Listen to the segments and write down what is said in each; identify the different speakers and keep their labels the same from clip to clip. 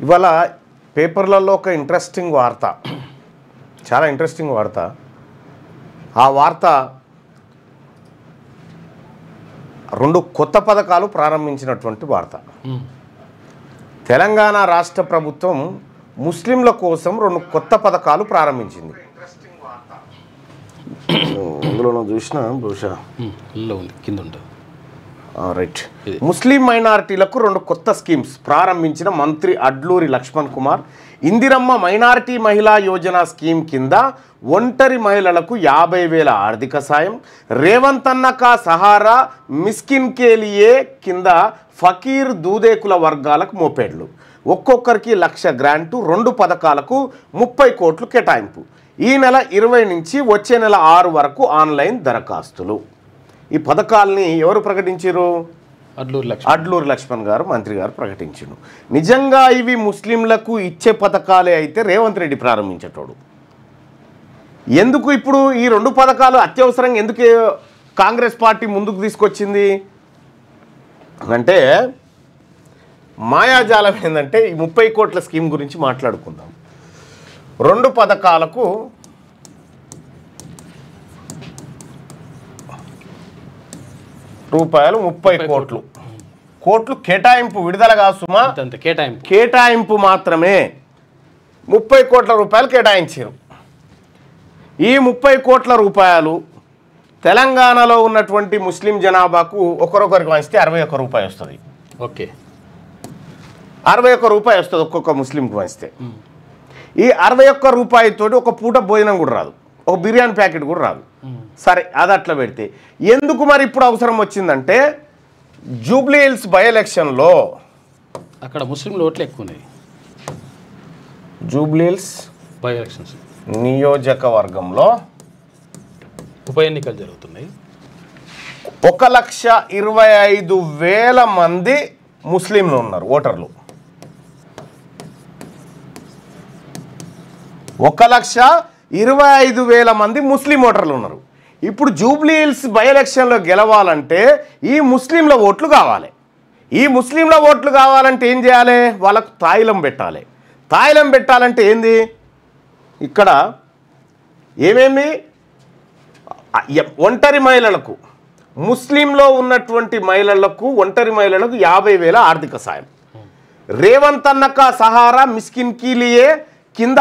Speaker 1: ఇవాళ పేపర్లలో ఒక ఇంట్రెస్టింగ్ వార్త, చాలా ఇంట్రెస్టింగ్ వార్త. ఆ వార్త 2 కొత్త పథకాలు ప్రారంభించినటువంటి వార్త. తెలంగాణ రాష్ట్ర ప్రభుత్వం ముస్లింల కోసం 2 కొత్త పథకాలు ప్రారంభించింది. అందులో చూసిన బహుశా
Speaker 2: కింద ఉంటుంది.
Speaker 1: రైట్. ముస్లిం మైనారిటీలకు 2 కొత్త స్కీమ్స్ ప్రారంభించిన మంత్రి అడ్లూరి లక్ష్మణ్ కుమార్. ఇందిరమ్మ మైనారిటీ మహిళా యోజన స్కీమ్ కింద ఒంటరి మహిళలకు 50,000 ఆర్థిక సాయం. రేవంత్ అన్న కా సహారా మిస్కిన్ కేలియే కింద ఫకీర్ దూదేకుల వర్గాలకు మోపేడ్లు. ఒక్కొక్కరికి 1,00,000 గ్రాంటు. 2 పథకాలకు 30 కోట్లు కేటాయింపు. ఈ నెల 20 నుంచి వచ్చే నెల 6 వరకు ఆన్లైన్ దరఖాస్తులు. ఈ పథకాలని ఎవరు ప్రకటించారు? అడ్లూరి లక్ష్మణ్ గారు, మంత్రి గారు ప్రకటించారు. నిజంగా ఇవి ముస్లింలకు ఇచ్చే పథకాలే అయితే రేవంత్ రెడ్డి ప్రారంభించేటోడు. ఎందుకు ఇప్పుడు ఈ 2 పథకాలు అత్యవసరంగా ఎందుకు కాంగ్రెస్ పార్టీ ముందుకు తీసుకొచ్చింది అంటే మాయాజాలం ఏంటంటే ఈ 30 కోట్ల స్కీమ్ గురించి మాట్లాడుకుందాం. 2 పథకాలకు రూపాయలు 30 కోట్లు కేటాయింపు. విడుదల కాదు సుమా, కేటాయింపు మాత్రమే. 30 కోట్ల రూపాయలు కేటాయించారు. ఈ 30 కోట్ల రూపాయలు తెలంగాణలో ఉన్నటువంటి ముస్లిం జనాభాకు ఒకరొకరికి వంచితే 61 రూపాయి వస్తుంది.
Speaker 2: ఓకే,
Speaker 1: 61 రూపాయి వస్తుంది ఒక్కొక్క ముస్లింకి వంచితే. ఈ 61 రూపాయితోటి ఒక పూట భోజనం కూడా రాదు, ఒక బిర్యానీ ప్యాకెట్ కూడా రాదు. సరే, అది అట్లా పెడితే ఎందుకు మరి ఇప్పుడు అవసరం వచ్చిందంటే జూబ్లీ హిల్స్ బై ఎలక్షన్లో
Speaker 2: అక్కడ ముస్లింలు ఓట్లు ఎక్కువ ఉన్నాయి.
Speaker 1: జూబ్లీ హిల్స్
Speaker 2: బై ఎలక్షన్స్
Speaker 1: నియోజకవర్గంలో
Speaker 2: ఉప ఎన్నికలు జరుగుతున్నాయి.
Speaker 1: 1,25,000 మంది ముస్లింలు ఉన్నారు ఓటర్లు. 1,25,000 మంది ముస్లిం ఓటర్లు ఉన్నారు. ఇప్పుడు జూబ్లీ హిల్స్ బై ఎలక్షన్లో గెలవాలంటే ఈ ముస్లింల ఓట్లు కావాలి. ఈ ముస్లింల ఓట్లు కావాలంటే ఏం చేయాలి? వాళ్ళకు తాయిలం పెట్టాలి. తాయిలం పెట్టాలంటే ఏంది? ఇక్కడ ఏమేమి ఒంటరి మహిళలకు, ముస్లింలో ఉన్నటువంటి మహిళలకు, ఒంటరి మహిళలకు 50,000 ఆర్థిక సాయం. రేవంత్ అన్న కా సహారా మిస్కిన్ కీలియే కింద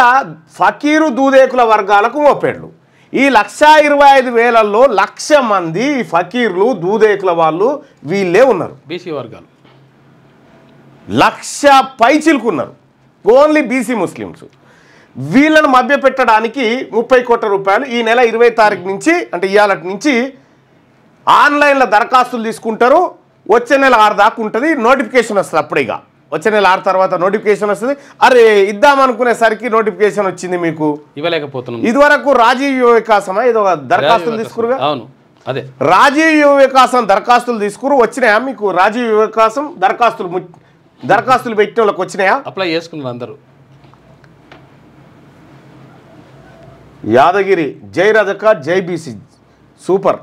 Speaker 1: ఫకీరు దూదేకుల వర్గాలకు మోపేడ్లు. ఈ 1,25,000లో 1,00,000 మంది ఫకీర్లు దూదేకుల వాళ్ళు వీళ్ళే ఉన్నారు.
Speaker 2: బీసీ వర్గాలు
Speaker 1: 1,00,000 పైచిలుకున్నారు. Only BC Muslims. వీళ్ళను మభ్య పెట్టడానికి 30 కోట్ల రూపాయలు ఈ నెల 20 తారీఖు నుంచి, అంటే ఇవాళ నుంచి ఆన్లైన్లో దరఖాస్తులు తీసుకుంటారు. వచ్చే నెల 6 దాకా ఉంటుంది. నోటిఫికేషన్ వస్తుంది. అప్పుడేగా వచ్చే నెల 6 తర్వాత నోటిఫికేషన్ వస్తుంది. అరే ఇద్దామనుకునేసరికి నోటిఫికేషన్ వచ్చింది మీకు
Speaker 2: ఇవ్వలేకపోతున్నాం.
Speaker 1: ఇదివరకు రాజీవ్ యువ వికాసమా ఏదో దరఖాస్తులు తీసుకురుగా.
Speaker 2: అవును, అదే
Speaker 1: రాజీవ్ యువ వికాసం దరఖాస్తులు తీసుకురు. వచ్చినాయా మీకు? రాజీవ్ యువ వికాసం దరఖాస్తులు పెట్టిన వాళ్ళకి వచ్చినాయా?
Speaker 2: అప్లై చేసుకున్నారు అందరూ.
Speaker 1: యాదగిరి జై రజక జై బీసీ సూపర్.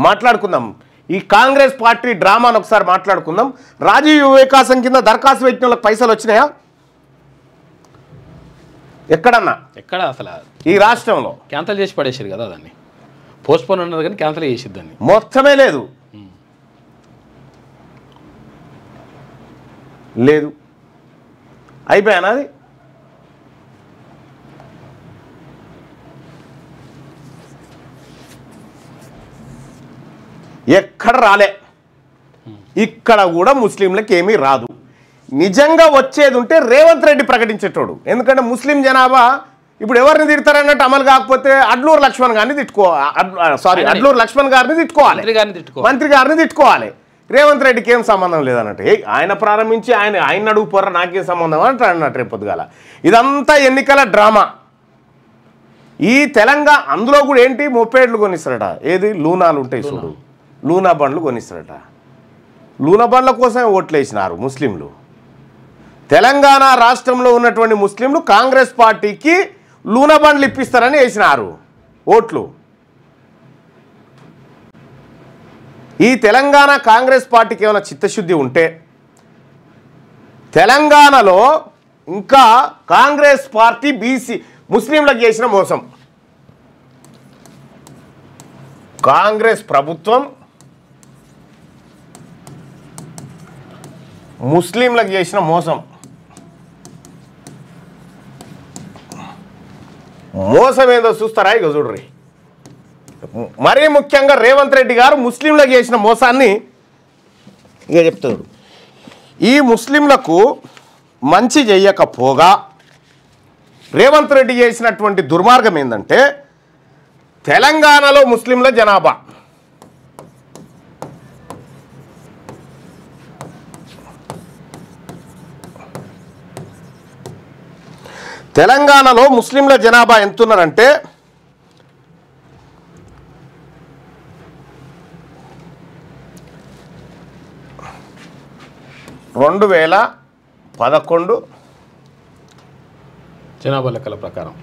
Speaker 1: మాట్లాడుకుందాం ఈ కాంగ్రెస్ పార్టీ డ్రామాను ఒకసారి మాట్లాడుకుందాం. రాజీవ్ యువ వికాసం కింద దరఖాస్తు పెట్టిన వాళ్ళకి పైసలు వచ్చినాయా ఎక్కడన్నా?
Speaker 2: ఎక్కడ అసలు
Speaker 1: ఈ రాష్ట్రంలో
Speaker 2: క్యాన్సిల్ చేసి పడేసారు కదా. దాన్ని పోస్ట్పోన్ అన్నారు కానీ క్యాన్సిల్ చేసేది దాన్ని
Speaker 1: మొత్తమే లేదు. లేదు అయిపోయానా? అది ఎక్కడ రాలే. ఇక్కడ కూడా ముస్లింలకు ఏమీ రాదు. నిజంగా వచ్చేది ఉంటే రేవంత్ రెడ్డి ప్రకటించేటోడు. ఎందుకంటే ముస్లిం జనాభా ఇప్పుడు ఎవరిని తిడతారన్నట్టు అమలు కాకపోతే అడ్లూరు లక్ష్మణ్ గారిని అడ్లూరు లక్ష్మణ్ గారిని తిట్టుకోవాలి, మంత్రి గారిని తిట్టుకోవాలి. రేవంత్ రెడ్డికి ఏం సంబంధం లేదన్నట్టు. ఆయన ప్రారంభించి ఆయన అడుగు పోరా నాకేం సంబంధం అంటే అన్నట్టు రేపు పొద్దుగాల. ఇదంతా ఎన్నికల డ్రామా. ఈ తెలంగాణ అందులో కూడా ఏంటి మొప్పేడ్లు కొనిస్తారట. ఏది లూనాలు ఉంటాయి చూడు, లూనా బండ్లు కొనిస్తారట. లూనా బండ్ల కోసమే ఓట్లు వేసినారు ముస్లింలు. తెలంగాణ రాష్ట్రంలో ఉన్నటువంటి ముస్లింలు కాంగ్రెస్ పార్టీకి లూనా బండ్లు ఇప్పిస్తారని వేసినారు ఓట్లు. ఈ తెలంగాణ కాంగ్రెస్ పార్టీకి ఏమైనా చిత్తశుద్ధి ఉంటే తెలంగాణలో ఇంకా కాంగ్రెస్ పార్టీ బీసీ ముస్లింలకు చేసిన మోసం. కాంగ్రెస్ ప్రభుత్వం ముస్లింలకు చేసిన మోసం. మోసం ఏదో చూస్తారా? ఇక చూడ్రి. మరీ ముఖ్యంగా రేవంత్ రెడ్డి గారు ముస్లింలకు చేసిన మోసాన్ని ఇక చెప్తాడు. ఈ ముస్లింలకు మంచి చెయ్యకపోగా రేవంత్ రెడ్డి చేసినటువంటి దుర్మార్గం ఏంటంటే, తెలంగాణలో ముస్లింల జనాభా ఎంతున్నారంటే 2011
Speaker 2: జనాభా లెక్కల ప్రకారం,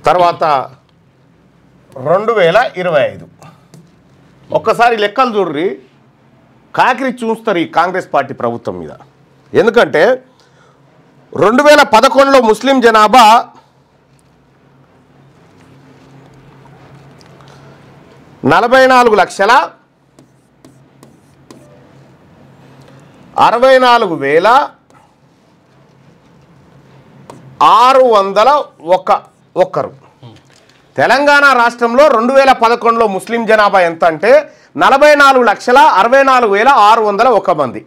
Speaker 1: తర్వాత 2025 ఒక్కసారి లెక్కలు చూడ్రి. కాకిరి చూస్తారు ఈ కాంగ్రెస్ పార్టీ ప్రభుత్వం మీద. ఎందుకంటే 2011లో ముస్లిం జనాభా 44,64,601 తెలంగాణ రాష్ట్రంలో 2011లో ముస్లిం జనాభా ఎంత అంటే 44,64,601 మంది.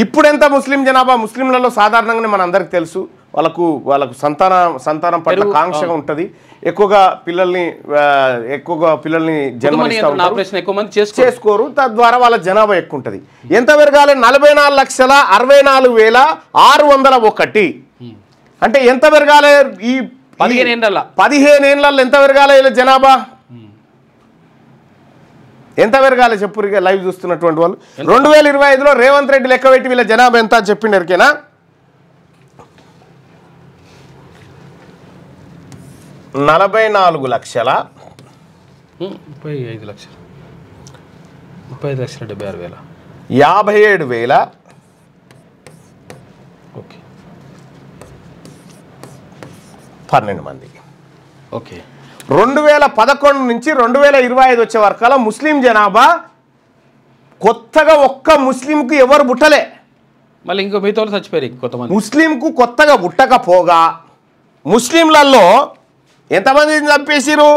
Speaker 1: ఇప్పుడు ఎంత ముస్లిం జనాభా? ముస్లింలలో సాధారణంగానే మన అందరికి తెలుసు, వాళ్ళకు సంతానం పట్ల కాంక్షగా ఉంటుంది. ఎక్కువగా పిల్లల్ని జన్మనిస్తూ చేసుకోరు. తద్వారా వాళ్ళ జనాభా ఎక్కువ ఉంటుంది. ఎంత పెరగాలి? 44,64,601. అంటే ఎంత పెరగాలి? ఈ 15 ఏళ్ళల్లో ఎంత పెరగాలి వీళ్ళ జనాభా? ఎంత పెరగాలి చెప్పు లైవ్ చూస్తున్నటువంటి వాళ్ళు. 2025లో రేవంత్ రెడ్డి లెక్క పెట్టి వీళ్ళ జనాభా ఎంత అని చెప్పిండు ఎరికేనా?
Speaker 2: 44,35,00,000
Speaker 1: 57,000 12 మంది.
Speaker 2: ఓకే.
Speaker 1: 2011 నుంచి 2025 వచ్చే వరకల్లా ముస్లిం జనాభా కొత్తగా ఒక్క ముస్లింకు ఎవరు పుట్టలే.
Speaker 2: మళ్ళీ ఇంకో మిగతా చచ్చిపోయారు కొంతమంది. ముస్లింకు
Speaker 1: కొత్తగా పుట్టకపోగా ముస్లింలలో ఎంతమందిని చంపేసిరు?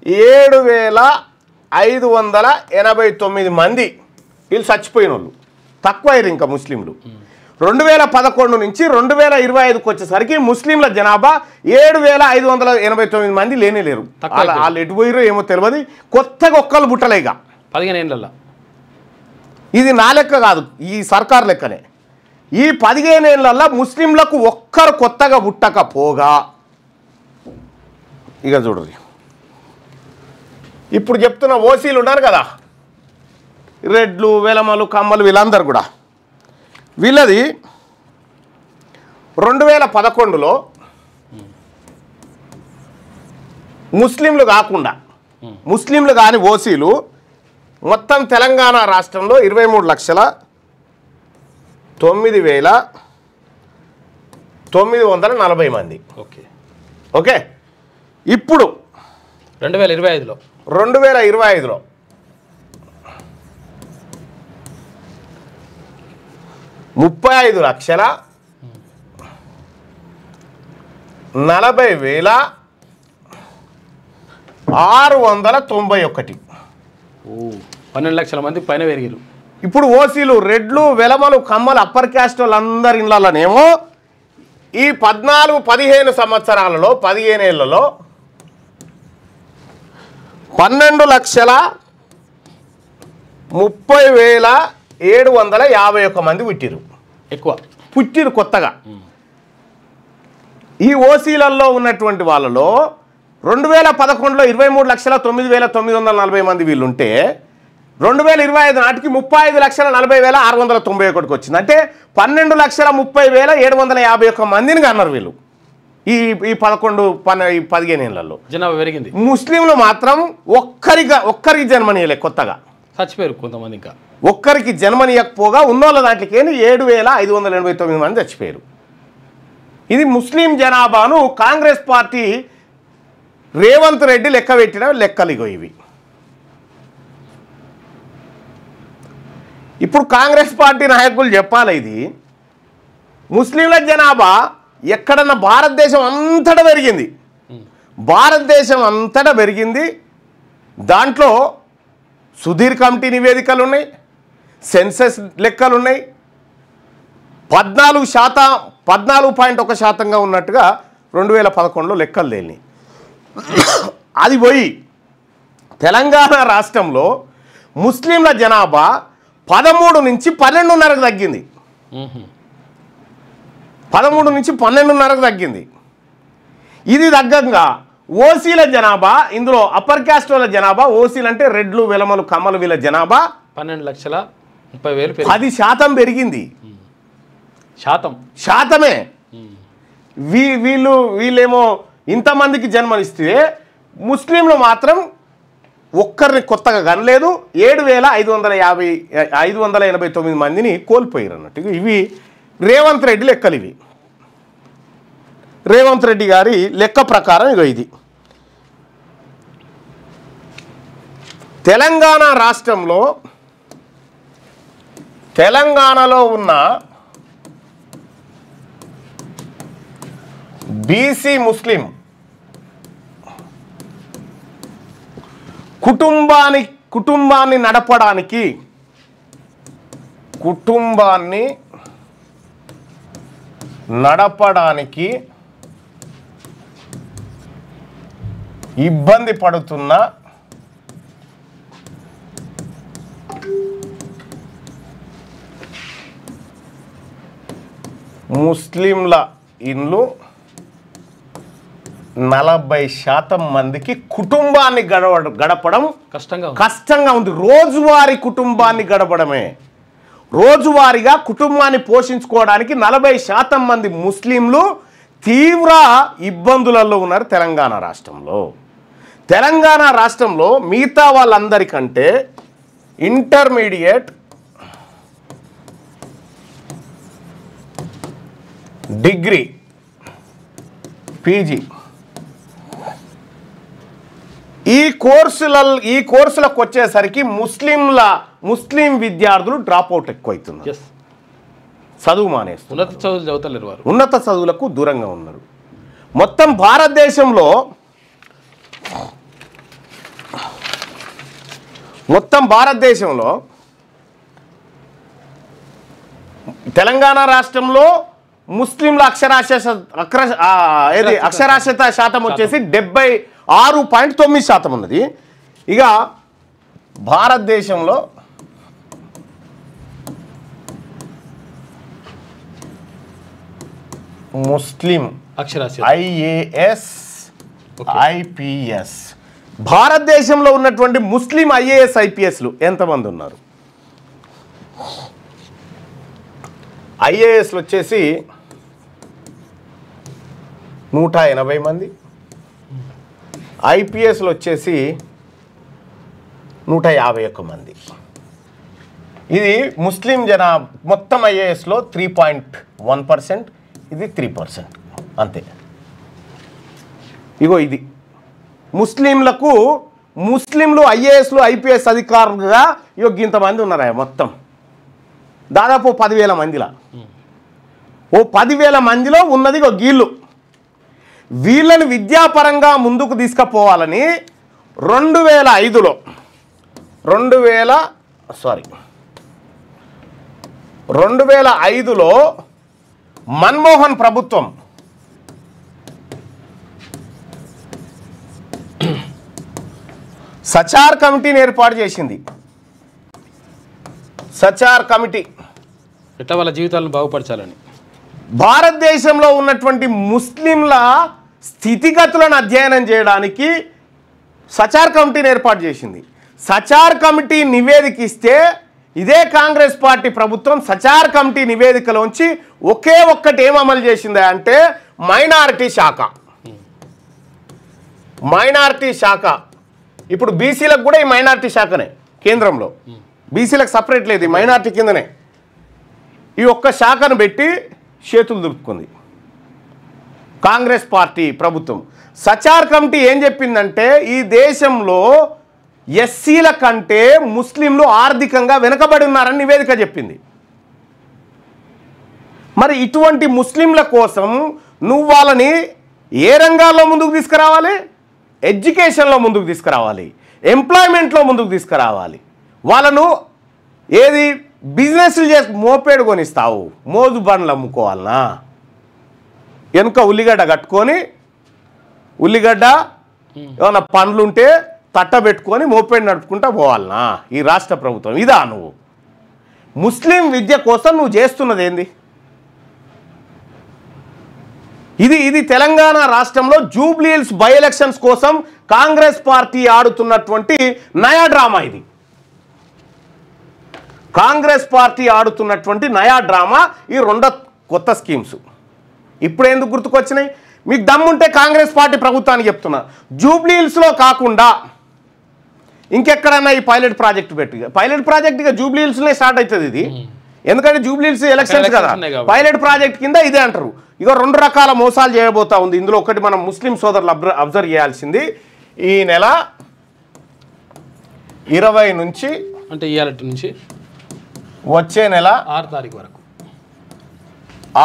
Speaker 1: 7,589 మంది వీళ్ళు చచ్చిపోయిన వాళ్ళు. తక్కువ అయ్యారు ఇంకా ముస్లింలు. 2011 నుంచి 2025కి వచ్చేసరికి ముస్లింల జనాభా 7,589 మంది లేరు. వాళ్ళు ఎటు పోయిరో ఏమో తెలియదు. కొత్తగా ఒక్కళ్ళు పుట్టలేక
Speaker 2: 15 ఏళ్ళ.
Speaker 1: ఇది నా లెక్క కాదు, ఈ సర్కార్ లెక్కనే. ఈ 15 ఏళ్ళల్లో ముస్లింలకు ఒక్కరు కొత్తగా పుట్టకపోగా ఇక చూడండి. ఇప్పుడు చెప్తున్న ఓసీలు ఉన్నారు కదా, రెడ్లు, వెలమలు, కమ్మలు, వీళ్ళందరూ కూడా వీళ్ళది 2011లో ముస్లింలు కాని ఓసీలు మొత్తం తెలంగాణ రాష్ట్రంలో 23,09,940 మంది. ఓకే. ఇప్పుడు
Speaker 2: 2025లో
Speaker 1: 35,40,691.
Speaker 2: 12 లక్షల మంది పైన పెరిగారు.
Speaker 1: ఇప్పుడు ఓసీలు, రెడ్లు, వెలమలు, కమ్మలు, అప్పర్ క్యాస్ట్ వాళ్ళందరి ఇళ్ళలోనేమో ఈ 14-15 సంవత్సరాలలో 15 ఏళ్లలో 12,30,751 మంది పుట్టిరు కొత్తగా. ఈ ఓసీలలో ఉన్నటువంటి వాళ్ళలో 2011లో 23,09,940 మంది వీళ్ళుంటే 2025 నాటికి 35,40,691 వచ్చింది. అంటే 12,30,751 మందిని కన్నారు వీళ్ళు ఈ 15 ఏళ్లలో.
Speaker 2: జనాభా పెరిగింది.
Speaker 1: ముస్లింలు మాత్రం ఒక్కరికి జన్మనీయలే కొత్తగా.
Speaker 2: చచ్చిపోయారు కొంతమంది. ఇంకా
Speaker 1: ఒక్కరికి జన్మనియకపోగా ఉన్నోళ్ళ దాంట్లోకి 7,589 మంది చచ్చిపోయారు. ఇది ముస్లిం జనాభాను కాంగ్రెస్ పార్టీ రేవంత్ రెడ్డి లెక్క పెట్టిన లెక్కలిగో ఇవి. ఇప్పుడు కాంగ్రెస్ పార్టీ నాయకులు చెప్పాలి, ఇది ముస్లింల జనాభా ఎక్కడన్నా భారతదేశం అంతటా పెరిగింది, భారతదేశం అంతటా పెరిగింది. దాంట్లో సుధీర్ కమిటీ నివేదికలు ఉన్నాయి, సెన్సస్ లెక్కలు ఉన్నాయి. 14.1% ఉన్నట్టుగా 2011లో లెక్కలు తేలినాయి. అది పోయి తెలంగాణ రాష్ట్రంలో ముస్లింల జనాభా 13 నుంచి 12.5కు తగ్గింది. 13 నుంచి 12.5కు తగ్గింది. ఇది తగ్గంగా ఓసీల జనాభా, ఇందులో అప్పర్ క్యాస్ట్ వాళ్ళ జనాభా, ఓసీలు అంటే రెడ్లు వెలమలు కమ్మలు వీళ్ళ జనాభా
Speaker 2: 12,30,000
Speaker 1: 10% పెరిగింది. శాతమే. వీళ్ళేమో ఇంతమందికి జన్మనిస్తే ముస్లింలు మాత్రం ఒక్కరిని కొత్తగా కనలేదు. 7,589 మందిని కోల్పోయారు అన్నట్టు. ఇవి రేవంత్ రెడ్డి లెక్కలు. ఇవి రేవంత్ రెడ్డి గారి లెక్క ప్రకారం ఇగో ఇది. తెలంగాణలో ఉన్న బీసీ ముస్లిం కుటుంబాన్ని నడపడానికి ఇబ్బంది పడుతున్న ముస్లింల ఇండ్లు 40% మందికి కుటుంబాన్ని గడపడం కష్టంగా ఉంది. రోజువారీ కుటుంబాన్ని గడపడమే, రోజువారీగా కుటుంబాన్ని పోషించుకోవడానికి 40% మంది ముస్లింలు తీవ్ర ఇబ్బందులలో ఉన్నారు తెలంగాణ రాష్ట్రంలో. తెలంగాణ రాష్ట్రంలో మిగతా వాళ్ళందరికంటే ఇంటర్మీడియట్, డిగ్రీ, పీజీ ఈ కోర్సులకు వచ్చేసరికి ముస్లిం విద్యార్థులు డ్రాప్ అవుట్ ఎక్కువవుతున్నారు, చదువు మానేస్తున్నారు, ఉన్నత చదువులకు దూరంగా ఉన్నారు. మొత్తం భారతదేశంలో తెలంగాణ రాష్ట్రంలో ముస్లింల అక్షరాస్యత శాతం వచ్చేసి 76.9% ఉన్నది. ఇక భారతదేశంలో ముస్లిం ఐఏఎస్, ఐపీఎస్, భారతదేశంలో ఉన్నటువంటి ముస్లిం ఐఏఎస్, ఐపీఎస్లు ఎంతమంది ఉన్నారు? ఐఏఎస్లు వచ్చేసి 180 మంది, ఐపీఎస్లు వచ్చేసి 151 మంది. ఇది ముస్లిం మొత్తం ఐఏఎస్లో 3.1%, ఇది 3% అంతే. ఇగో ఇది ముస్లింలు ఐఏఎస్లు, ఐపీఎస్ అధికారులుగా ఇంతమంది ఉన్నారా? మొత్తం దాదాపు 10,000 మందిలా. 10,000 మందిలో ఉన్నది గీళ్ళు. వీళ్ళని విద్యాపరంగా ముందుకు తీసుకుపోవాలని 2005లో మన్మోహన్ ప్రభుత్వం సచార్ కమిటీని ఏర్పాటు చేసింది. సచార్ కమిటీ
Speaker 2: ఎట్లా వాళ్ళ జీవితాలను బాగుపరచాలని
Speaker 1: భారతదేశంలో ఉన్నటువంటి ముస్లింల స్థితిగతులను అధ్యయనం చేయడానికి సచార్ కమిటీని ఏర్పాటు చేసింది. సచార్ కమిటీ నివేదిక ఇస్తే ఇదే కాంగ్రెస్ పార్టీ ప్రభుత్వం సచార్ కమిటీ నివేదికలోంచి ఒకే ఒక్కటి ఏం అమలు చేసింది అంటే మైనారిటీ శాఖ. ఇప్పుడు బీసీలకు కూడా ఈ మైనారిటీ శాఖనే కేంద్రంలో. బీసీలకు సపరేట్ లేదు, మైనార్టీ కిందనే. ఈ ఒక్క శాఖను పెట్టి చేతులు దులుపుకుంది కాంగ్రెస్ పార్టీ ప్రభుత్వం. సచార్ కమిటీ ఏం చెప్పిందంటే ఈ దేశంలో ఎస్సీల కంటే ముస్లింలు ఆర్థికంగా వెనుకబడి ఉన్నారని నివేదిక చెప్పింది. మరి ఇటువంటి ముస్లింల కోసం నువ్వు వాళ్ళని ఏ రంగాల్లో ముందుకు తీసుకురావాలి? ఎడ్యుకేషన్లో ముందుకు తీసుకురావాలి, ఎంప్లాయ్మెంట్లో ముందుకు తీసుకురావాలి. వాళ్ళను ఏది బిజినెస్లు చేసి మోపేడు కొనిస్తావు, మోజు బండ్లు అమ్ముకోవాలనా? వెనుక ఉల్లిగడ్డ కట్టుకొని ఉల్లిగడ్డ ఏమన్నా పండ్లుంటే తట్ట పెట్టుకొని మోపేడు నడుపుకుంటా పోవాలనా ఈ రాష్ట్ర ప్రభుత్వం? ఇదా నువ్వు ముస్లిం విద్య కోసం నువ్వు చేస్తున్నది ఏంది? ఇది తెలంగాణ రాష్ట్రంలో జూబ్లీ హిల్స్ బై ఎలక్షన్స్ కోసం కాంగ్రెస్ పార్టీ ఆడుతున్నటువంటి నయా డ్రామా. ఇది కాంగ్రెస్ పార్టీ ఆడుతున్నటువంటి నయా డ్రామా. ఈ రెండు కొత్త స్కీమ్స్ ఇప్పుడు ఎందుకు గుర్తుకొచ్చినాయి? మీకు దమ్ముంటే కాంగ్రెస్ పార్టీ ప్రభుత్వానికి చెప్తున్నా, జూబ్లీ హిల్స్లో కాకుండా ఇంకెక్కడన్నా ఈ పైలట్ ప్రాజెక్టు పెట్టి, పైలట్ ప్రాజెక్ట్ ఇక జూబ్లీ హిల్స్లోనే స్టార్ట్ అవుతుంది ఇది. ఎందుకంటే జూబ్లీ హిల్స్ ఎలక్షన్స్ కదా, పైలట్ ప్రాజెక్ట్ కింద ఇదే అంటారు. ఇక రెండు రకాల మోసాలు చేయబోతా ఉంది. ఇందులో ఒకటి మనం ముస్లిం సోదరులు అబ్జర్వ్ చేయాల్సింది, ఈ నెల 20 నుంచి
Speaker 2: అంటే ఇవాళ నుంచి
Speaker 1: వచ్చే నెల
Speaker 2: 6 తారీఖు వరకు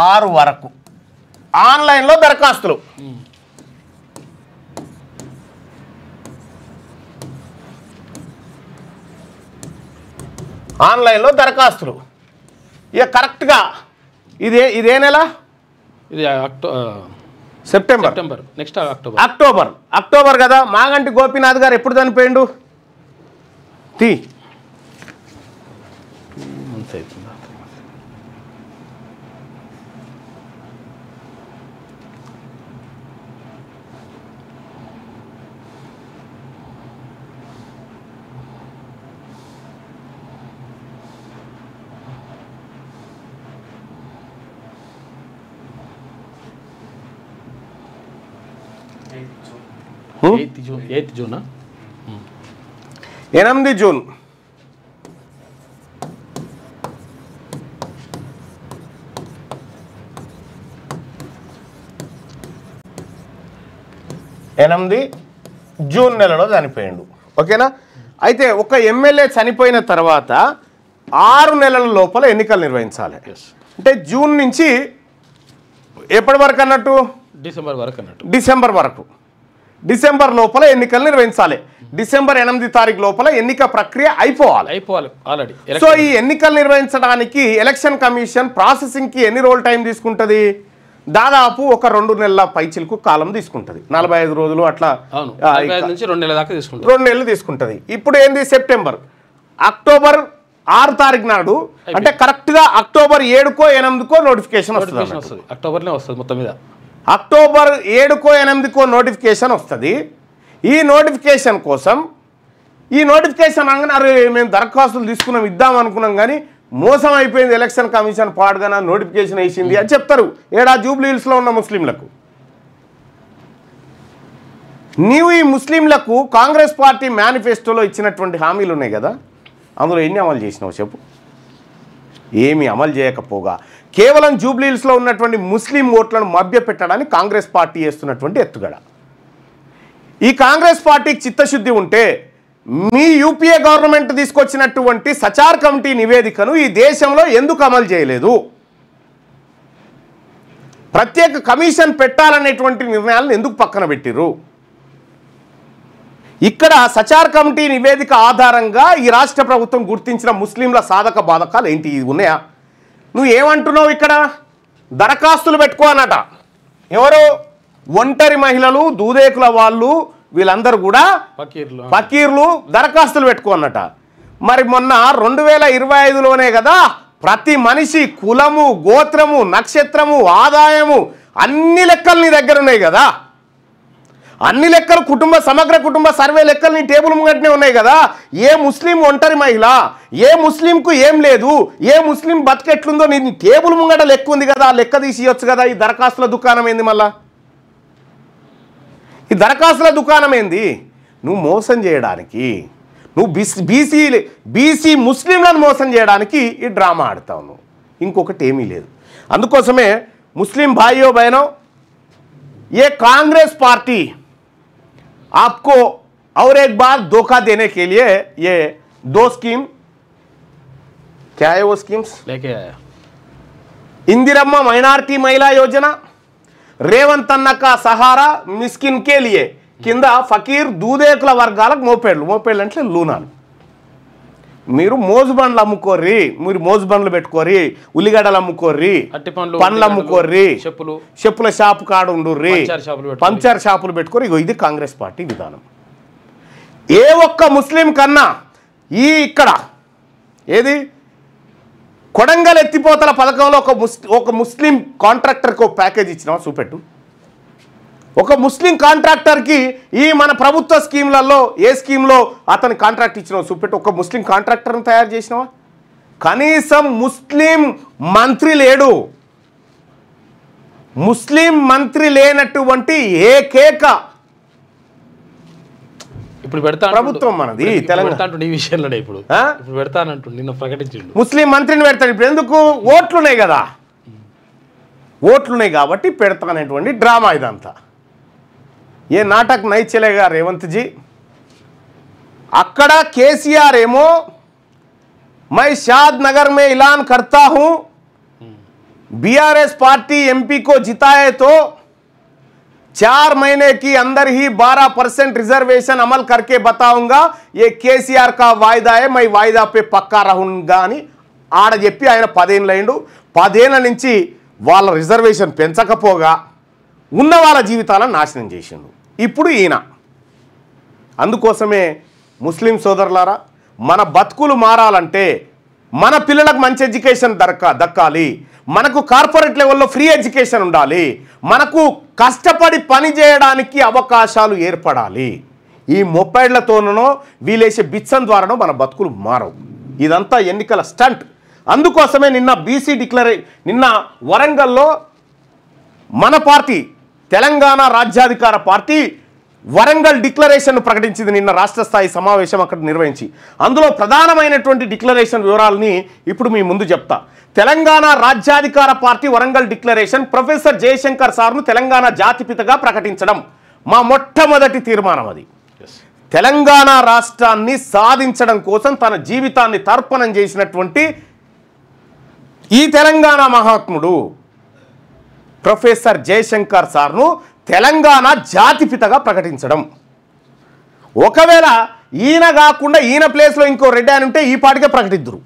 Speaker 1: 6 వరకు ఆన్లైన్లో దరఖాస్తులు. ఆన్లైన్లో దరఖాస్తులు ఇక కరెక్ట్గా ఇదే నెల,
Speaker 2: ఇది
Speaker 1: సెప్టెంబర్
Speaker 2: నెక్స్ట్
Speaker 1: అక్టోబర్ కదా. మాగంటి గోపీనాథ్ గారు ఎప్పుడు చనిపోయిండు? తీ
Speaker 2: జూన్ 8 జూన్
Speaker 1: 8 జూన్. జూన్ నెలలో చనిపోయిండు. ఓకేనా? అయితే ఒక ఎమ్మెల్యే చనిపోయిన తర్వాత 6 నెలల లోపల ఎన్నికలు నిర్వహించాలి. అంటే జూన్ నుంచి ఎప్పటి వరకు అన్నట్టు? డిసెంబర్ వరకు. డిసెంబర్ లోపల ఎన్నికలు నిర్వహించాలి. డిసెంబర్ 8 తారీఖు లోపల ఎన్నిక ప్రక్రియ అయిపోవాలి
Speaker 2: ఆల్రెడీ.
Speaker 1: సో ఈ ఎన్నికలు నిర్వహించడానికి ఎలక్షన్ కమిషన్ ప్రాసెసింగ్కి ఎన్ని రోజులు టైం తీసుకుంటుంది? దాదాపు ఒక 2 నెలల పైచిలకు కాలం తీసుకుంటుంది. 45 రోజులు అట్లా,
Speaker 2: 2 నెలల దాకా తీసుకుంటుంది.
Speaker 1: 2 నెలలు తీసుకుంటుంది. ఇప్పుడు ఏంది? అక్టోబర్ 6 తారీఖు నాడు, అంటే కరెక్ట్గా అక్టోబర్ 7కో 8కో నోటిఫికేషన్ వస్తుంది.
Speaker 2: అక్టోబర్లో వస్తుంది మొత్తం మీద.
Speaker 1: అక్టోబర్ 7కో 8కో నోటిఫికేషన్ వస్తుంది. ఈ నోటిఫికేషన్ కోసం అనగానే మేము దరఖాస్తులు తీసుకున్నాం, ఇద్దాం అనుకున్నాం, కానీ మోసం అయిపోయింది, ఎలక్షన్ కమిషన్ పాడుగా నోటిఫికేషన్ వేసింది అని చెప్తారు ఏడా జూబ్లీ హిల్స్లో ఉన్న ముస్లింలకు. నీవు ఈ ముస్లింలకు కాంగ్రెస్ పార్టీ మేనిఫెస్టోలో ఇచ్చినటువంటి హామీలు ఉన్నాయి కదా, అందులో ఎన్ని అమలు చేసినావు చెప్పు? ఏమీ అమలు చేయకపోగా కేవలం జూబ్లీ హిల్స్లో ఉన్నటువంటి ముస్లిం ఓట్లను మభ్యపెట్టడానికి కాంగ్రెస్ పార్టీ చేస్తున్నటువంటి ఎత్తుగడ. ఈ కాంగ్రెస్ పార్టీకి చిత్తశుద్ధి ఉంటే మీ యూపీఏ గవర్నమెంట్ తీసుకొచ్చినటువంటి సచార్ కమిటీ నివేదికను ఈ దేశంలో ఎందుకు అమలు చేయలేదు? ప్రత్యేక కమిషన్ పెట్టాలనేటువంటి నిర్ణయాలను ఎందుకు పక్కన పెట్టిర్రు? ఇక్కడ సచార్ కమిటీ నివేదిక ఆధారంగా ఈ రాష్ట్ర ప్రభుత్వం గుర్తించిన ముస్లింల సాధక బాధకాలు ఏంటి ఉన్నాయా? నువ్వు ఏమంటున్నావు? ఇక్కడ దరఖాస్తులు పెట్టుకోనట. ఎవరు? ఒంటరి మహిళలు, దూదేకుల వాళ్ళు, వీళ్ళందరూ కూడా ఫకీర్లు దరఖాస్తులు పెట్టుకోనట. మరి మొన్న 2025లోనే కదా ప్రతి మనిషి కులము, గోత్రము, నక్షత్రము, ఆదాయము అన్ని లెక్కలు నీ దగ్గర ఉన్నాయి కదా. అన్ని లెక్కలు సమగ్ర కుటుంబ సర్వే లెక్కలు నీ టేబుల్ ముంగట్నే ఉన్నాయి కదా. ఏ ముస్లిం ఒంటరి మహిళ, ఏ ముస్లింకు ఏం లేదు, ఏ ముస్లిం బతికెట్లుందో నీ టేబుల్ ముంగట లెక్క ఉంది కదా, ఆ లెక్క తీసియొచ్చు కదా. ఈ దరఖాస్తుల దుకాణం ఏంది? మళ్ళా ఈ దరఖాస్తుల దుకాణం ఏంది? నువ్వు మోసం చేయడానికి, నువ్వు బీసీ ముస్లింలను మోసం చేయడానికి ఈ డ్రామా ఆడతావు నువ్వు, ఇంకొకటి ఏమీ లేదు. అందుకోసమే ముస్లిం భాइयों बहनों, ये कांग्रेस पार्टी आपको और एक बार धोखा देने के लिए ये 2 स्कीम, क्या है वो स्कीम्स,
Speaker 2: लेके आया
Speaker 1: इंदिरम्मा మైనారిటీ महिला योजना, రేవంత్ అన్న కా సహారా మిస్కిన్ కే లియే కింద ఫకీర్ దూదేకుల వర్గాలకు మోపేళ్ళు అంటే లూనాలు. మీరు మోజు బండ్లు అమ్ముకోర్రి, మీరు మోజు బండ్లు పెట్టుకోర్రి, ఉల్లిగడ్డలు అమ్ముకోర్రి, పండ్లు అమ్ముకోర్రి, చెప్పుల షాపు కాడ ఉండుర్రి, పంచర్ షాపులు పెట్టుకోరు. ఇగో ఇది కాంగ్రెస్ పార్టీ విధానం. ఏ ఒక్క ముస్లిం కన్నా ఇక్కడ ఏది కొడంగల్ ఎత్తిపోతల పథకంలో ఒక ముస్లిం కాంట్రాక్టర్కి ఒక ప్యాకేజ్ ఇచ్చినావా చూపెట్టు. ఒక ముస్లిం కాంట్రాక్టర్కి ఈ మన ప్రభుత్వ స్కీమ్లలో ఏ స్కీమ్లో అతని కాంట్రాక్ట్ ఇచ్చినావు చూపెట్టు. ఒక ముస్లిం కాంట్రాక్టర్ని తయారు చేసినావా? కనీసం ముస్లిం మంత్రి లేడు. ముస్లిం మంత్రి లేనటువంటి ఏకైక
Speaker 2: ఇప్పుడు పెడతా
Speaker 1: ప్రభుత్వం మనది తెలంగాణ.
Speaker 2: ఈ విషయంలో ఇప్పుడు పెడతానంటు నిన్న ప్రకటించిండు
Speaker 1: ముస్లిం మంత్రిని పెడతాడు. ఇప్పుడు ఎందుకు? ఓట్లున్నాయి కదా, ఓట్లున్నాయి కాబట్టి పెడతానటువంటి డ్రామా ఇదంతా. ఏ నాటక్ నై చలేగా రేవంత్ జీ. అక్కడ కేసీఆర్ ఏమో मैं शाद नगर में ऐलान करता हूं, बीआरएस पार्टी एमपी को जिताए तो 4 महीने की अंदर ही 12% रिजर्वेशन अमल करके बताऊंगा, ये केसीआर का वायदा है, मैं वायदा पे पक्का रहूंगा అని ఆడ చెప్పి ఆయన 10 ఏళ్ళు అయిండు. 10 ఏళ్ల నుంచి వాళ్ళ రిజర్వేషన్ పెంచకపోగా ఉన్న వాళ్ళ జీవితాలను నాశనం చేసిండు. ఇప్పుడు ఈయన. అందుకోసమే ముస్లిం సోదరులారా, మన బతుకులు మారాలంటే మన పిల్లలకు మంచి ఎడ్యుకేషన్ దక్కాలి, మనకు కార్పొరేట్ లెవెల్లో ఫ్రీ ఎడ్యుకేషన్ ఉండాలి, మనకు కష్టపడి పని చేయడానికి అవకాశాలు ఏర్పడాలి. ఈ మొప్పైడ్లతోనో వీలేసే బిచ్చం ద్వారానో మన బతుకులు మారవు. ఇదంతా ఎన్నికల స్టంట్. అందుకోసమే నిన్న వరంగల్లో మన పార్టీ తెలంగాణ రాజ్యాధికార పార్టీ వరంగల్ డిక్లరేషన్ ప్రకటించింది. నిన్న రాష్ట్ర స్థాయి సమావేశం అక్కడ నిర్వహించి అందులో ప్రధానమైనటువంటి డిక్లరేషన్ వివరాలని ఇప్పుడు మీ ముందు చెప్తా. తెలంగాణ రాజ్యాధికార party Warangal declaration professor Jayashankar సార్ను తెలంగాణ జాతిపితగా ప్రకటించడం మా మొట్టమొదటి తీర్మానం. అది తెలంగాణ రాష్ట్రాన్ని సాధించడం కోసం తన జీవితాన్ని తర్పణం చేసినటువంటి ఈ తెలంగాణ మహాత్ముడు ప్రొఫెసర్ జయశంకర్ సార్ను తెలంగాణ జాతిపితగా ప్రకటించడం. ఒకవేళ ఈయన కాకుండా ఈయన ప్లేస్లో ఇంకో రెడ్డి అని ఉంటే ఈ పాటికే ప్రకటిద్దురు.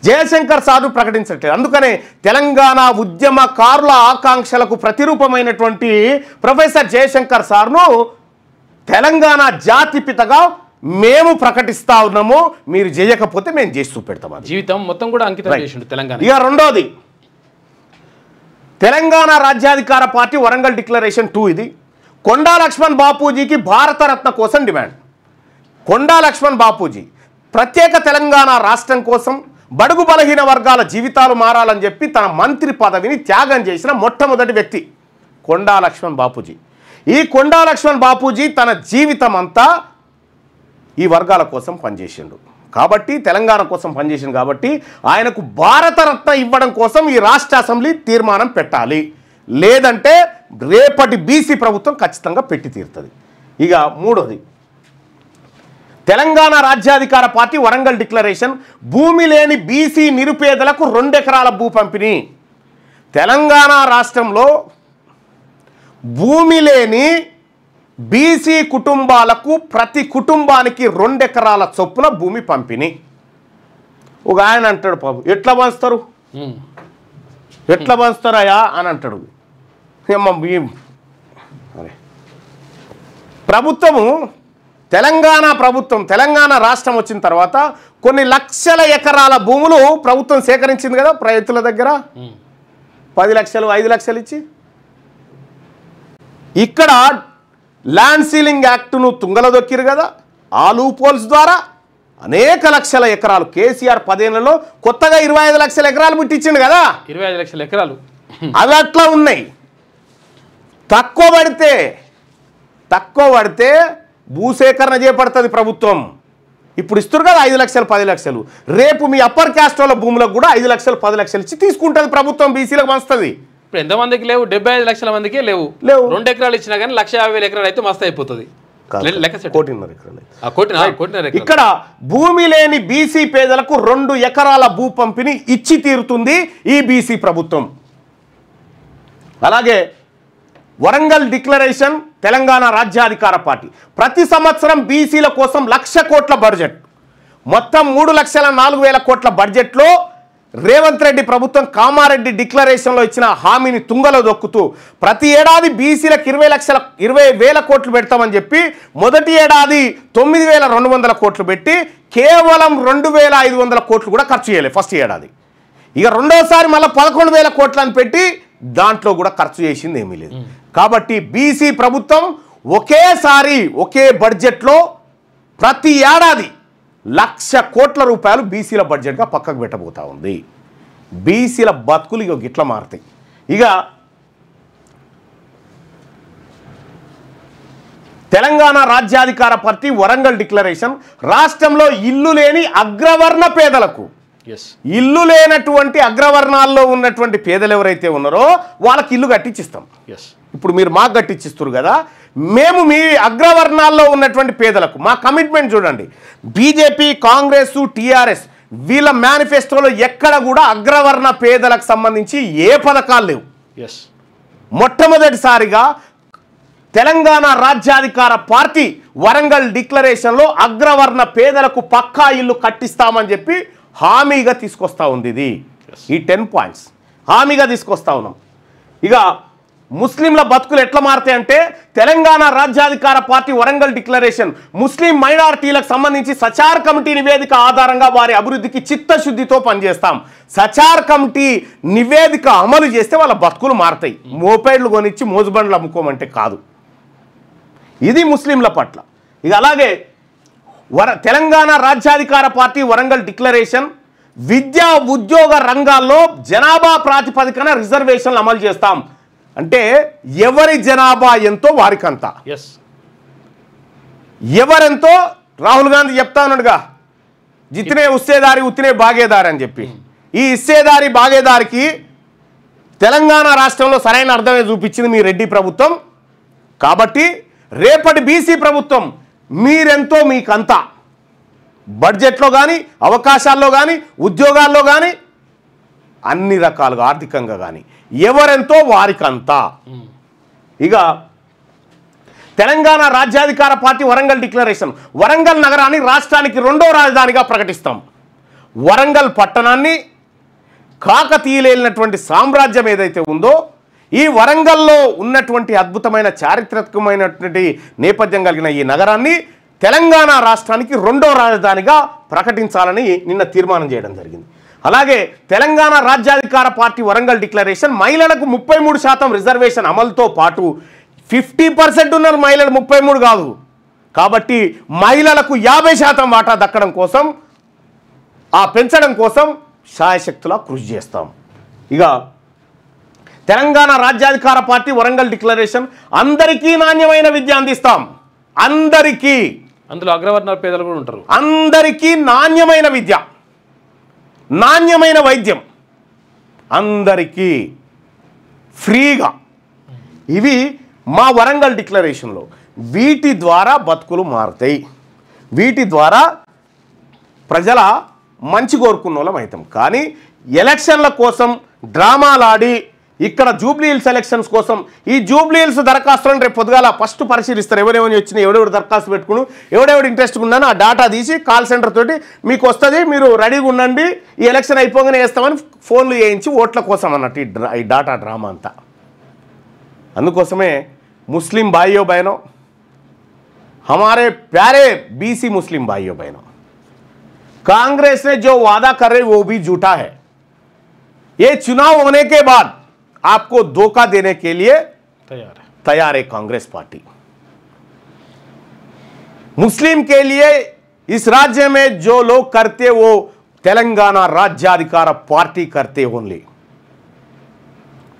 Speaker 1: జయశంకర్ సార్ను ప్రకటించట్లేదు. అందుకనే తెలంగాణ ఉద్యమకారుల ఆకాంక్షలకు ప్రతిరూపమైనటువంటి ప్రొఫెసర్ జయశంకర్ సార్ను తెలంగాణ జాతిపితగా మేము ప్రకటిస్తా ఉన్నాము. మీరు చేయకపోతే మేము చేసి చూపెడతాం.
Speaker 2: జీవితం మొత్తం కూడా అంకితం చేసిండు తెలంగాణ.
Speaker 1: ఇక రెండోది తెలంగాణ రాజ్యాధికార పార్టీ వరంగల్ డిక్లరేషన్ 2. ఇది కొండా లక్ష్మణ్ బాపూజీకి భారతరత్న కోసం డిమాండ్. కొండా లక్ష్మణ్ బాపూజీ ప్రత్యేక తెలంగాణ రాష్ట్రం కోసం బడుగు బలహీన వర్గాల జీవితాలు మారాలని చెప్పి తన మంత్రి పదవిని త్యాగం చేసిన మొట్టమొదటి వ్యక్తి కొండా లక్ష్మణ్ బాపూజీ. ఈ కొండా లక్ష్మణ్ బాపూజీ తన జీవితం అంతా ఈ వర్గాల కోసం పనిచేసిండు కాబట్టి, తెలంగాణ కోసం పనిచేసిండు కాబట్టి ఆయనకు భారతరత్న ఇవ్వడం కోసం ఈ రాష్ట్ర అసెంబ్లీ తీర్మానం పెట్టాలి. లేదంటే రేపటి బీసీ ప్రభుత్వం ఖచ్చితంగా పెట్టి తీరుతుంది. ఇక మూడోది తెలంగాణ రాజ్యాధికార పార్టీ వరంగల్ డిక్లరేషన్ భూమి లేని బీసీ నిరుపేదలకు 2 ఎకరాల భూ పంపిణీ. తెలంగాణ రాష్ట్రంలో భూమి లేని బీసీ కుటుంబాలకు ప్రతి కుటుంబానికి 2 ఎకరాల చొప్పున భూమి పంపిణీ. ఒక ఆయన అంటాడు, పాపం ఎట్లా పంచుతారయ్యా అని అంటాడు. ప్రభుత్వము తెలంగాణ రాష్ట్రం వచ్చిన తర్వాత కొన్ని లక్షల ఎకరాల భూములు ప్రభుత్వం సేకరించింది కదా రైతుల దగ్గర. 10 లక్షలు 5 లక్షలు ఇచ్చి ఇక్కడ ల్యాండ్ సీలింగ్ యాక్ట్ను తుంగలో దొక్కిరు కదా. ఆ లూపోల్స్ ద్వారా అనేక లక్షల ఎకరాలు కేసీఆర్ 10 ఏళ్లలో కొత్తగా 25 లక్షల ఎకరాలు పుట్టించిండు కదా.
Speaker 2: 25 లక్షల ఎకరాలు
Speaker 1: అవి అట్లా ఉన్నాయి. తక్కువ పడితే భూసేకరణ చేపడుతుంది ప్రభుత్వం. ఇప్పుడు ఇస్తారు కదా 5 లక్షలు 10 లక్షలు, రేపు మీ అప్పర్ క్యాస్ట్ వాళ్ళ భూములకు కూడా 5 లక్షలు 10 లక్షలు ఇచ్చి తీసుకుంటుంది ప్రభుత్వం, బీసీలకు పంచుతుంది.
Speaker 2: ఇప్పుడు ఎంతమందికి లేవు? 75 లక్షల మందికే లేవు. 2 ఎకరాలు ఇచ్చినా కానీ 1,50,000 ఎకరాలు అయితే మస్తు అయిపోతుంది.
Speaker 1: ఇక్కడ భూమి లేని బీసీ పేదలకు 2 ఎకరాల భూ పంపిణీ ఇచ్చి తీరుతుంది ఈ బీసీ ప్రభుత్వం. అలాగే వరంగల్ డిక్లరేషన్ తెలంగాణ రాజ్యాధికార పార్టీ ప్రతి సంవత్సరం బీసీల కోసం 1,00,000 కోట్ల బడ్జెట్, మొత్తం 3,04,000 కోట్ల బడ్జెట్లో రేవంత్ రెడ్డి ప్రభుత్వం కామారెడ్డి డిక్లరేషన్లో ఇచ్చిన హామీని తుంగలో దొక్కుతూ ప్రతి ఏడాది బీసీలకు 20,000 కోట్లు పెడతామని చెప్పి మొదటి ఏడాది 9,200 కోట్లు పెట్టి కేవలం 2,500 కోట్లు కూడా ఖర్చు చేయలేదు ఫస్ట్ ఏడాది. ఇక రెండోసారి మళ్ళీ 11,000 కోట్లు అని పెట్టి దాంట్లో కూడా ఖర్చు చేసింది ఏమీ లేదు. కాబట్టి బీసీ ప్రభుత్వం ఒకేసారి ఒకే బడ్జెట్లో ప్రతి ఏడాది 1,00,000 కోట్ల రూపాయలు బీసీల బడ్జెట్గా పక్కకు పెట్టబోతా ఉంది. బీసీల బతుకులు ఇక గిట్ల మారుతాయి. ఇక తెలంగాణ రాజ్యాధికార పార్టీ వరంగల్ డిక్లరేషన్ రాష్ట్రంలో ఇల్లు లేని అగ్రవర్ణ పేదలకు, ఇల్లు లేనటువంటి అగ్రవర్ణాల్లో ఉన్నటువంటి పేదలు ఎవరైతే ఉన్నారో వాళ్ళకి ఇల్లు కట్టించిస్తాం. ఇప్పుడు మీరు మాకు కట్టించిస్తారు కదా, మేము మీ అగ్రవర్ణాల్లో ఉన్నటువంటి పేదలకు మా కమిట్మెంట్ చూడండి. బీజేపీ, కాంగ్రెస్, టీఆర్ఎస్ వీళ్ళ మేనిఫెస్టోలో ఎక్కడ కూడా అగ్రవర్ణ పేదలకు సంబంధించి ఏ పథకాలు లేవు. మొట్టమొదటిసారిగా తెలంగాణ రాజ్యాధికార పార్టీ వరంగల్ డిక్లరేషన్లో అగ్రవర్ణ పేదలకు పక్కా ఇల్లు కట్టిస్తామని చెప్పి హామీగా తీసుకొస్తా ఉంది. ఇది ఈ 10 పాయింట్స్ హామీగా తీసుకొస్తా ఉన్నాం. ఇక ముస్లింల బతుకులు ఎట్లా మారుతాయంటే తెలంగాణ రాజ్యాధికార పార్టీ వరంగల్ డిక్లరేషన్ ముస్లిం మైనారిటీలకు సంబంధించి సచార్ కమిటీ నివేదిక ఆధారంగా వారి అభివృద్ధికి చిత్తశుద్ధితో పనిచేస్తాం. సచార్ కమిటీ నివేదిక అమలు చేస్తే వాళ్ళ బతుకులు మారుతాయి. మోపేడ్లు కొనిచ్చి మోజుబండ్లు అమ్ముకోమంటే కాదు. ఇది ముస్లింల పట్ల. ఇక అలాగే తెలంగాణ రాజ్యాధికార పార్టీ వరంగల్ డిక్లరేషన్ విద్యా ఉద్యోగ రంగాల్లో జనాభా ప్రాతిపదికన రిజర్వేషన్లు అమలు చేస్తాం. అంటే ఎవరి జనాభా ఎంతో వారికంతా, ఎవరెంతో రాహుల్ గాంధీ చెప్తా ఉన్నాడుగా, జితనే ఉస్సేదారి ఉత్తినే బాగేదారి అని చెప్పి. ఈ ఇస్సేదారి బాగేదారికి తెలంగాణ రాష్ట్రంలో సరైన అర్థమే చూపించింది మీ రెడ్డి ప్రభుత్వం. కాబట్టి రేపటి బీసీ ప్రభుత్వం మీరెంతో మీకంతా, బడ్జెట్లో కానీ అవకాశాల్లో కానీ ఉద్యోగాల్లో కానీ అన్ని రకాలుగా ఆర్థికంగా కానీ ఎవరెంతో వారికంతా. ఇక తెలంగాణ రాజ్యాధికార పార్టీ వరంగల్ డిక్లరేషన్ వరంగల్ నగరాన్ని రాష్ట్రానికి 2వ రాజధానిగా ప్రకటిస్తాం. వరంగల్ పట్టణాన్ని కాకతీయులేలినటువంటి సామ్రాజ్యం ఏదైతే ఉందో ఈ వరంగల్లో ఉన్నటువంటి అద్భుతమైన చారిత్రకమైనటువంటి నేపథ్యం కలిగిన ఈ నగరాన్ని తెలంగాణ రాష్ట్రానికి 2వ రాజధానిగా ప్రకటించాలని నిన్న తీర్మానం చేయడం జరిగింది. అలాగే తెలంగాణ రాజ్యాధికార పార్టీ వరంగల్ డిక్లరేషన్ మహిళలకు 33% రిజర్వేషన్ అమలుతో పాటు 50% ఉన్నారు మహిళలు, 33 కాదు. కాబట్టి మహిళలకు 50% వాటా దక్కడం కోసం, ఆ పెంచడం కోసం శాయశక్తులా కృషి చేస్తాం. ఇక తెలంగాణ రాజ్యాధికార పార్టీ వరంగల్ డిక్లరేషన్ అందరికీ నాణ్యమైన విద్య అందిస్తాం. అందరికీ,
Speaker 2: అందులో అగ్రవర్ణ పేదలు కూడా ఉంటారు.
Speaker 1: అందరికీ నాణ్యమైన విద్య, నాణ్యమైన వైద్యం, అందరికీ ఫ్రీగా. ఇవి మా వరంగల్ డిక్లరేషన్లో. వీటి ద్వారా బతుకులు మారుతాయి. వీటి ద్వారా ప్రజల మంచి కోరుకున్న వాళ్ళం అవుతాం. కానీ ఎలక్షన్ల కోసం డ్రామాలాడి ఇక్కడ జూబ్లీ హిల్స్ ఎలక్షన్స్ కోసం ఈ జూబ్లీ హిల్స్ దరఖాస్తులను రేపు పొద్దుగాల ఫస్ట్ పరిశీలిస్తారు. ఎవరెవరి వచ్చినా ఎవడెవరు దరఖాస్తు పెట్టుకుని ఎవడెవడు ఇంట్రెస్ట్ ఉన్నానో ఆ డాటా తీసి కాల్ సెంటర్ తోటి మీకు వస్తుంది, మీరు రెడీగా ఉండండి, ఈ ఎలక్షన్ అయిపోగానే వేస్తామని ఫోన్లు చేయించి ఓట్ల కోసం అన్నట్టు ఈ డాటా డ్రామా అంతా. అందుకోసమే ముస్లిం भाइयों बहनों, हमारे प्यारे बीसी मुस्लिम भाइयों बहनों, कांग्रेस ने जो वादा कर रही वो भी झूठा है. ये चुनाव होने के बाद आपको धोखा देने के लिए तैयार है कांग्रेस पार्टी. मुस्लिम के लिए इस राज्य में जो लोग करते वो तेलंगाना राज्याधिकार पार्टी करते ओनली.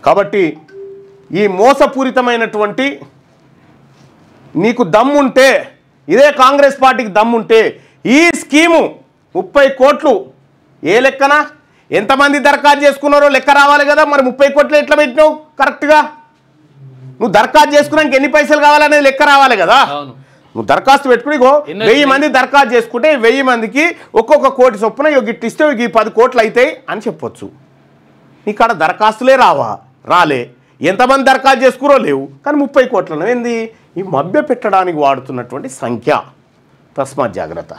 Speaker 1: కాబట్టి ఈ మోసపూరితమైనటువంటి నీకు దమ్ముంటే ఇదే కాంగ్రెస్ పార్టీకి దమ్ముంటే ఈ స్కీము 30 కోట్లు ఏ లెక్కన ఎంతమంది దరఖాస్తు చేసుకున్నారో లెక్క రావాలి కదా. మరి 30 కోట్లు ఎట్లా పెట్టినావు కరెక్ట్గా? నువ్వు దరఖాస్తు చేసుకున్నాక ఎన్ని పైసలు కావాలనేది లెక్క రావాలి కదా. నువ్వు దరఖాస్తు పెట్టుకుని 1000 మంది దరఖాస్తు చేసుకుంటే 1000 మందికి ఒక్కొక్క కోటి చొప్పున గిట్టిస్తే ఈ 10 కోట్లు అవుతాయి అని చెప్పొచ్చు. నీకాడ దరఖాస్తులే రాలే, ఎంతమంది దరఖాస్తు చేసుకురో లేవు, కానీ 30 కోట్లను ఏంది ఈ మభ్య పెట్టడానికి వాడుతున్నటువంటి సంఖ్య. తస్మాత్ జాగ్రత్త.